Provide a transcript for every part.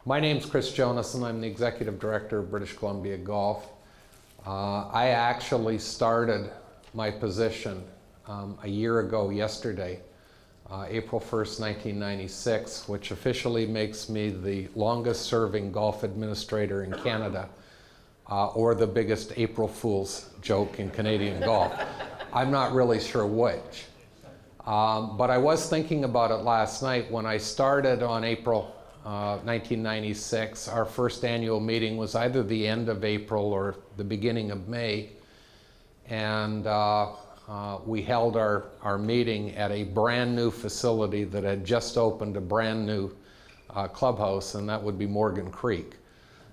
My name's Kris Jonasson. I'm the Executive Director of British Columbia Golf. I actually started my position a year ago yesterday, April 1st, 1996, which officially makes me the longest serving golf administrator in Canada, or the biggest April Fool's joke in Canadian golf. I'm not really sure which. But I was thinking about it last night. When I started on April 1996, our first annual meeting was either the end of April or the beginning of May, and we held our meeting at a brand new facility that had just opened a brand new clubhouse, and that would be Morgan Creek.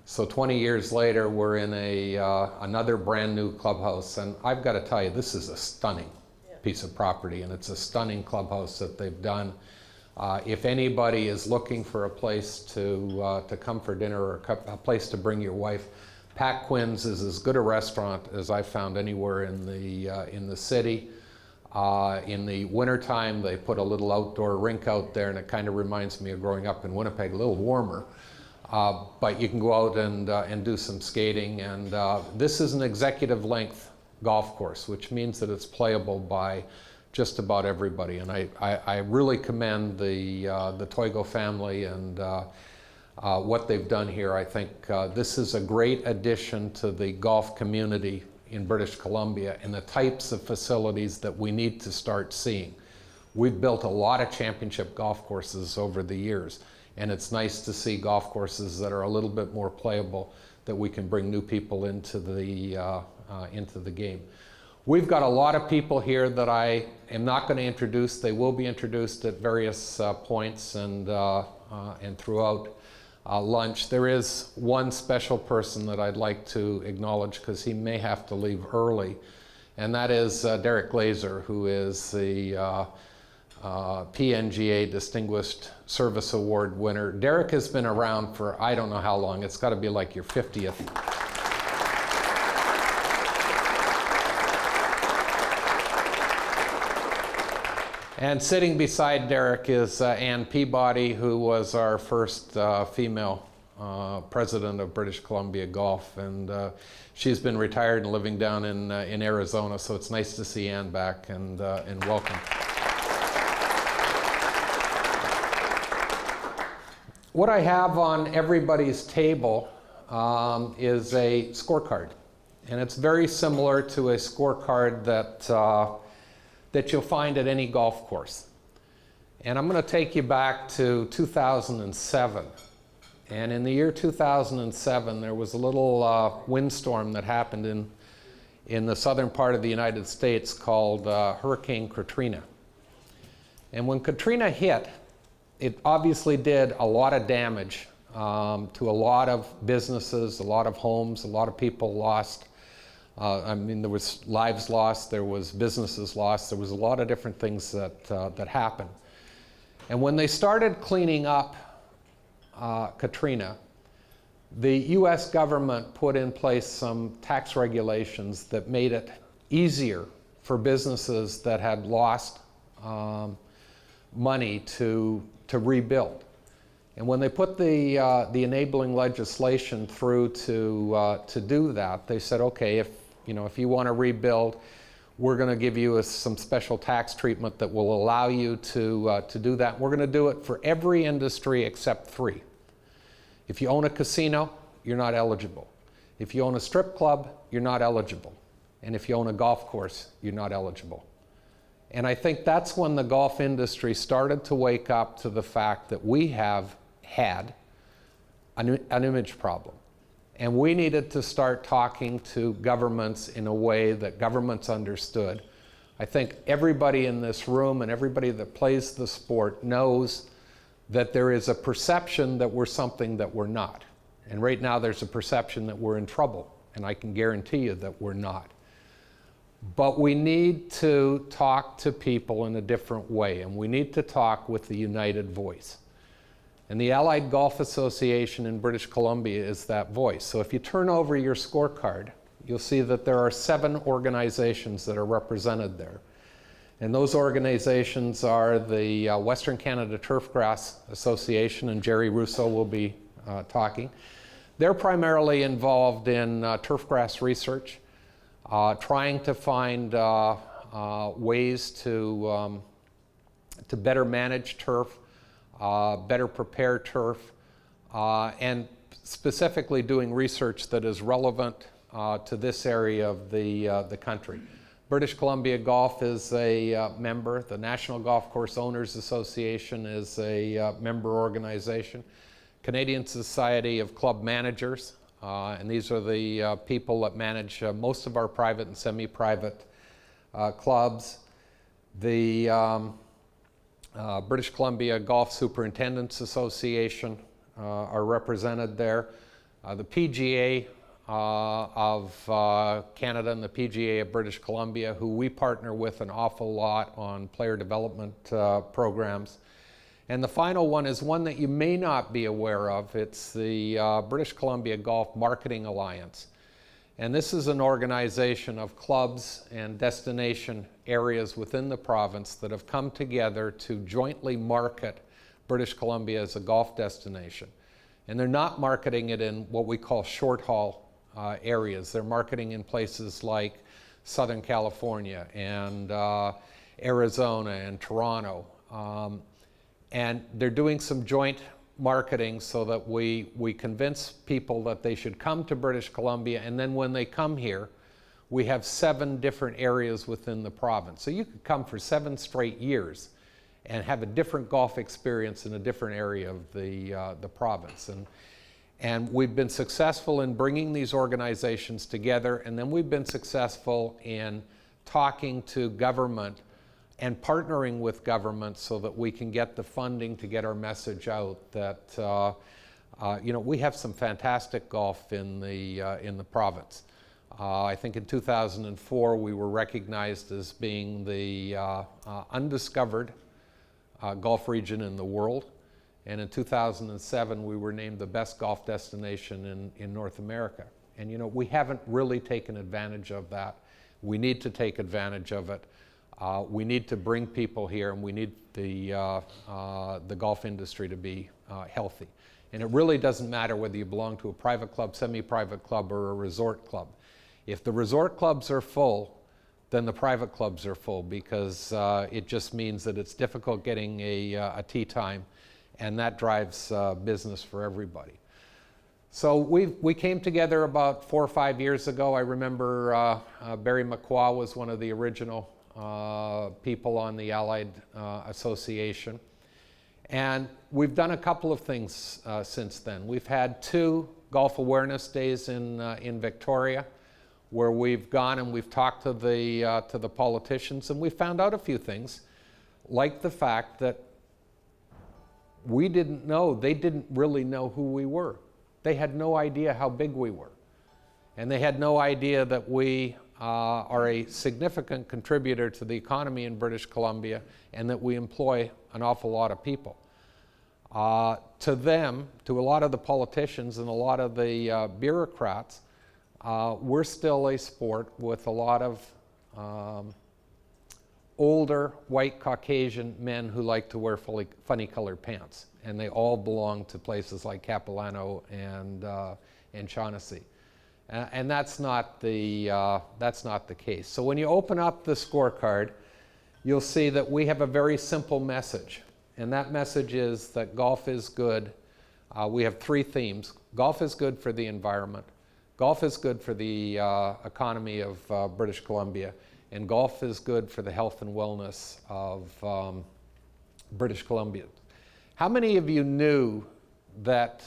So 20 years later, we're in another brand new clubhouse, and I've got to tell you, this is a stunning piece of property, and it's a stunning clubhouse that they've done. If anybody is looking for a place to come for dinner or a place to bring your wife, Pat Quinn's is as good a restaurant as I've found anywhere in the city. In the wintertime, they put a little outdoor rink out there, and it kind of reminds me of growing up in Winnipeg, a little warmer. But you can go out and do some skating, and this is an executive length golf course, which means that it's playable by just about everybody. And I really commend the Toigo family and what they've done here. I think this is a great addition to the golf community in British Columbia and the types of facilities that we need to start seeing. We've built a lot of championship golf courses over the years, and it's nice to see golf courses that are a little bit more playable, that we can bring new people into the game. We've got a lot of people here that I am not going to introduce. They will be introduced at various points and throughout lunch. There is one special person that I'd like to acknowledge because he may have to leave early, and that is Derek Glazer, who is the PNGA Distinguished Service Award winner. Derek has been around for I don't know how long. It's got to be like your 50th. And sitting beside Derek is Ann Peabody, who was our first female president of British Columbia Golf, and she's been retired and living down in Arizona, so it's nice to see Ann back, and welcome. What I have on everybody's table is a scorecard, and it's very similar to a scorecard that you'll find at any golf course. And I'm going to take you back to 2007. And in the year 2007, there was a little windstorm that happened in the southern part of the United States called Hurricane Katrina. And when Katrina hit, it obviously did a lot of damage to a lot of businesses, a lot of homes, a lot of people lost. I mean, there was lives lost, there was businesses lost, there was a lot of different things that happened. And when they started cleaning up Katrina, the US government put in place some tax regulations that made it easier for businesses that had lost money to rebuild. And when they put the enabling legislation through to do that, they said, okay, if you want to rebuild, we're going to give you some special tax treatment that will allow you to do that. We're going to do it for every industry except three. If you own a casino, you're not eligible. If you own a strip club, you're not eligible. And if you own a golf course, you're not eligible. And I think that's when the golf industry started to wake up to the fact that we have had an image problem. And we needed to start talking to governments in a way that governments understood. I think everybody in this room and everybody that plays the sport knows that there is a perception that we're something that we're not. And right now there's a perception that we're in trouble, and I can guarantee you that we're not. But we need to talk to people in a different way, and we need to talk with the united voice. And the Allied Golf Association in British Columbia is that voice. So if you turn over your scorecard, you'll see that there are 7 organizations that are represented there. And those organizations are the Western Canada Turfgrass Association, and Jerry Russo will be talking. They're primarily involved in turfgrass research, trying to find ways to better manage turf, better prepare turf, and specifically doing research that is relevant to this area of the country. British Columbia Golf is a member. The National Golf Course Owners Association is a member organization. Canadian Society of Club Managers, and these are the people that manage most of our private and semi-private clubs. The British Columbia Golf Superintendents Association are represented there. The PGA of Canada and the PGA of British Columbia, who we partner with an awful lot on player development programs. And the final one is one that you may not be aware of. It's the British Columbia Golf Marketing Alliance. And this is an organization of clubs and destination areas within the province that have come together to jointly market British Columbia as a golf destination. And they're not marketing it in what we call short haul areas. They're marketing in places like Southern California and Arizona and Toronto. And they're doing some joint marketing so that we convince people that they should come to British Columbia, and then when they come here, we have 7 different areas within the province. So you could come for 7 straight years and have a different golf experience in a different area of the province. And we've been successful in bringing these organizations together, and then we've been successful in talking to government and partnering with government so that we can get the funding to get our message out that we have some fantastic golf in the province. I think in 2004 we were recognized as being the undiscovered golf region in the world, and in 2007 we were named the best golf destination in North America. And we haven't really taken advantage of that. We need to take advantage of it. We need to bring people here, and we need the golf industry to be healthy. And it really doesn't matter whether you belong to a private club, semi-private club, or a resort club. If the resort clubs are full, then the private clubs are full, because it just means that it's difficult getting a tee time, and that drives business for everybody. So we came together about 4 or 5 years ago. I remember Barry McQuaw was one of the original people on the Allied Association. And we've done a couple of things since then. We've had 2 golf awareness days in Victoria, where we've gone and we've talked to the politicians, and we found out a few things, like the fact that they didn't really know who we were. They had no idea how big we were. And they had no idea that we are a significant contributor to the economy in British Columbia, and that we employ an awful lot of people. To them, to a lot of the politicians and a lot of the bureaucrats, we're still a sport with a lot of older white Caucasian men who like to wear funny colored pants, and they all belong to places like Capilano and Shaughnessy. And that's not the case. So when you open up the scorecard, you'll see that we have a very simple message. And that message is that golf is good. We have 3 themes. Golf is good for the environment. Golf is good for the economy of British Columbia. And golf is good for the health and wellness of British Columbia. How many of you knew that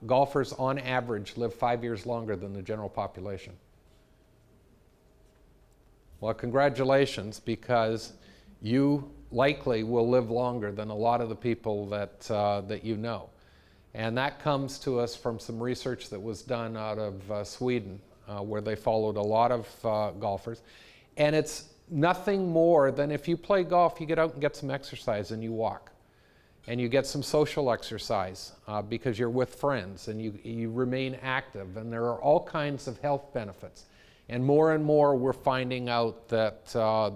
golfers on average live 5 years longer than the general population? Well, congratulations, because you likely will live longer than a lot of the people that you know. And that comes to us from some research that was done out of Sweden, where they followed a lot of golfers. And it's nothing more than, if you play golf, you get out and get some exercise and you walk. And you get some social exercise because you're with friends, and you remain active, and there are all kinds of health benefits. And more we're finding out that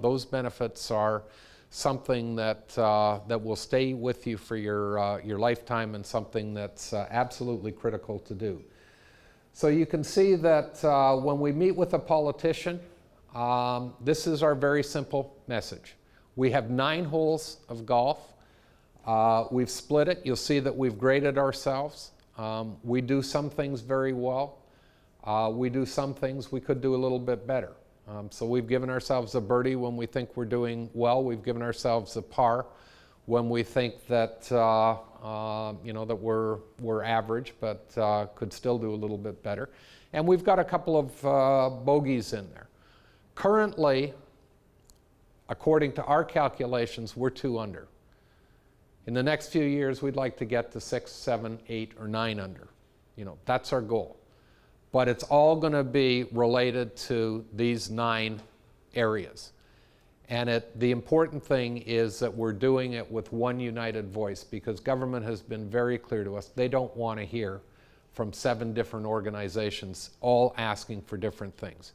those benefits are something that will stay with you for your lifetime, and something that's absolutely critical to do. So you can see that when we meet with a politician, this is our very simple message. We have 9 holes of golf. We've split it. You'll see that we've graded ourselves. We do some things very well. We do some things we could do a little bit better. So we've given ourselves a birdie when we think we're doing well. We've given ourselves a par when we think that that we're average, but could still do a little bit better. And we've got a couple of bogeys in there. Currently, according to our calculations, we're 2 under. In the next few years, we'd like to get to 6, 7, 8, or 9 under. That's our goal. But it's all going to be related to these 9 areas. And the important thing is that we're doing it with one united voice, because government has been very clear to us. They don't want to hear from 7 different organizations all asking for different things.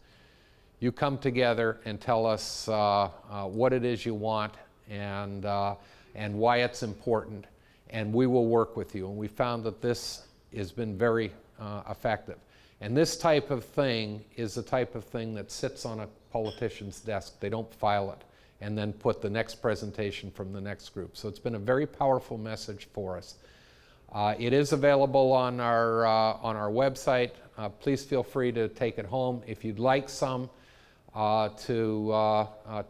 You come together and tell us what it is you want and why it's important, and we will work with you. And we found that this has been very effective. And this type of thing is the type of thing that sits on a politician's desk. They don't file it and then put the next presentation from the next group. So it's been a very powerful message for us. It is available on our website. Please feel free to take it home. If you'd like some to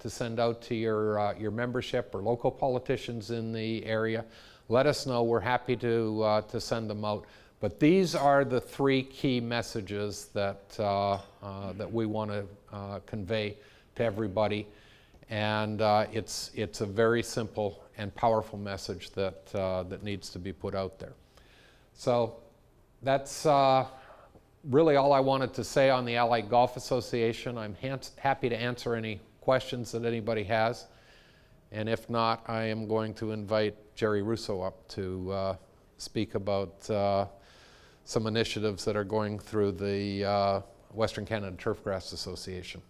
send out to your membership or local politicians in the area, let us know. We're happy to send them out. But these are the 3 key messages that we want to convey to everybody, and it's a very simple and powerful message that needs to be put out there. So that's really all I wanted to say on the Allied Golf Association. I'm happy to answer any questions that anybody has, and if not, I am going to invite Jerry Russo up to speak about some initiatives that are going through the Western Canada Turfgrass Association.